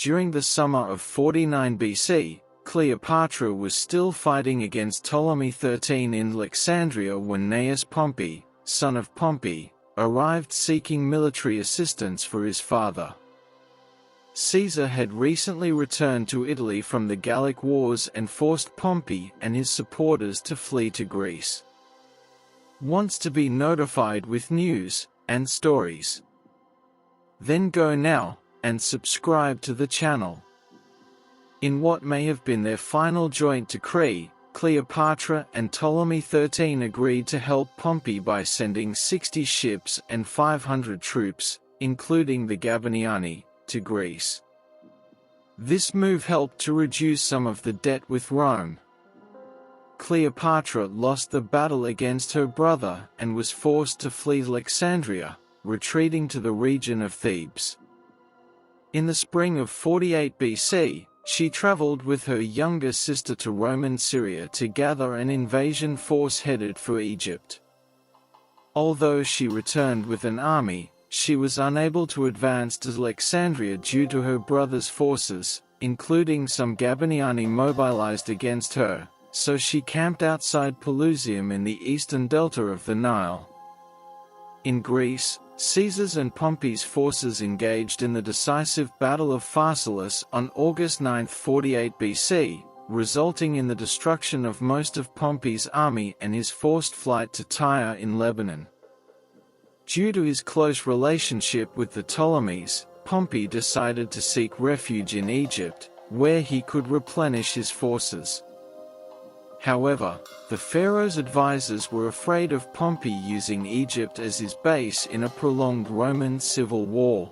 During the summer of 49 BC, Cleopatra was still fighting against Ptolemy XIII in Alexandria when Gnaeus Pompey, son of Pompey, arrived seeking military assistance for his father. Caesar had recently returned to Italy from the Gallic Wars and forced Pompey and his supporters to flee to Greece. Wants to be notified with news and stories? Then go now and subscribe to the channel. In what may have been their final joint decree, Cleopatra and Ptolemy XIII agreed to help Pompey by sending 60 ships and 500 troops, including the Gabiniani, to Greece. This move helped to reduce some of the debt with Rome. Cleopatra lost the battle against her brother and was forced to flee Alexandria, retreating to the region of Thebes. In the spring of 48 BC, she traveled with her younger sister to Roman Syria to gather an invasion force headed for Egypt. Although she returned with an army, she was unable to advance to Alexandria due to her brother's forces, including some Gabiniani mobilized against her, so she camped outside Pelusium in the eastern delta of the Nile. In Greece, Caesar's and Pompey's forces engaged in the decisive Battle of Pharsalus on August 9, 48 BC, resulting in the destruction of most of Pompey's army and his forced flight to Tyre in Lebanon. Due to his close relationship with the Ptolemies, Pompey decided to seek refuge in Egypt, where he could replenish his forces. However, the pharaoh's advisors were afraid of Pompey using Egypt as his base in a prolonged Roman civil war.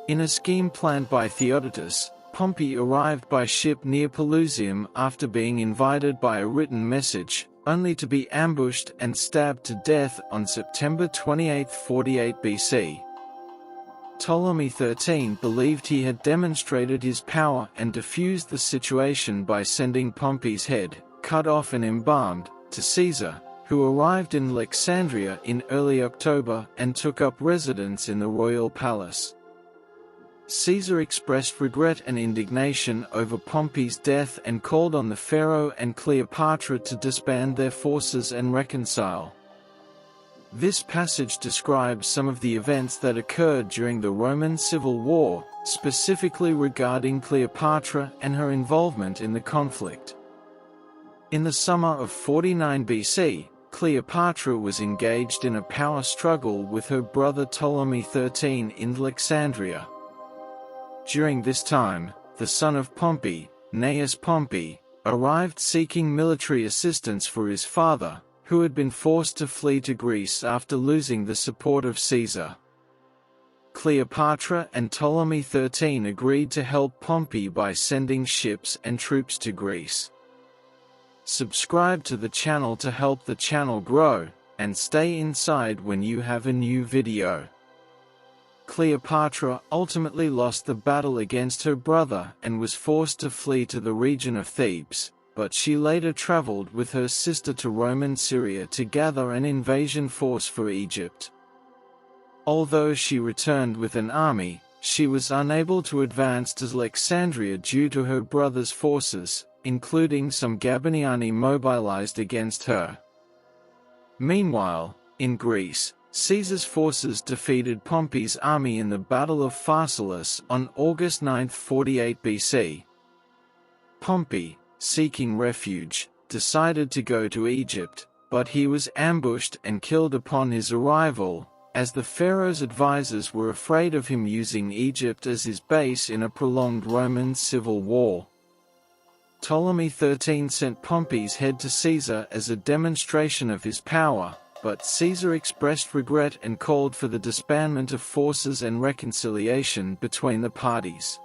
In a scheme planned by Theodotus, Pompey arrived by ship near Pelusium after being invited by a written message, only to be ambushed and stabbed to death on September 28, 48 BC. Ptolemy XIII believed he had demonstrated his power and diffused the situation by sending Pompey's head, cut off and embalmed, to Caesar, who arrived in Alexandria in early October and took up residence in the royal palace. Caesar expressed regret and indignation over Pompey's death and called on the pharaoh and Cleopatra to disband their forces and reconcile. This passage describes some of the events that occurred during the Roman Civil War, specifically regarding Cleopatra and her involvement in the conflict. In the summer of 49 BC, Cleopatra was engaged in a power struggle with her brother Ptolemy XIII in Alexandria. During this time, the son of Pompey, Gnaeus Pompey, arrived seeking military assistance for his father, who had been forced to flee to Greece after losing the support of Caesar. Cleopatra and Ptolemy XIII agreed to help Pompey by sending ships and troops to Greece. Subscribe to the channel to help the channel grow, and stay inside when you have a new video. Cleopatra ultimately lost the battle against her brother and was forced to flee to the region of Thebes, but she later traveled with her sister to Roman Syria to gather an invasion force for Egypt. Although she returned with an army, she was unable to advance to Alexandria due to her brother's forces, including some Gabiniani mobilized against her. Meanwhile, in Greece, Caesar's forces defeated Pompey's army in the Battle of Pharsalus on August 9, 48 BC. Pompey, seeking refuge, decided to go to Egypt, but he was ambushed and killed upon his arrival, as the pharaoh's advisors were afraid of him using Egypt as his base in a prolonged Roman civil war. Ptolemy XIII sent Pompey's head to Caesar as a demonstration of his power, but Caesar expressed regret and called for the disbandment of forces and reconciliation between the parties.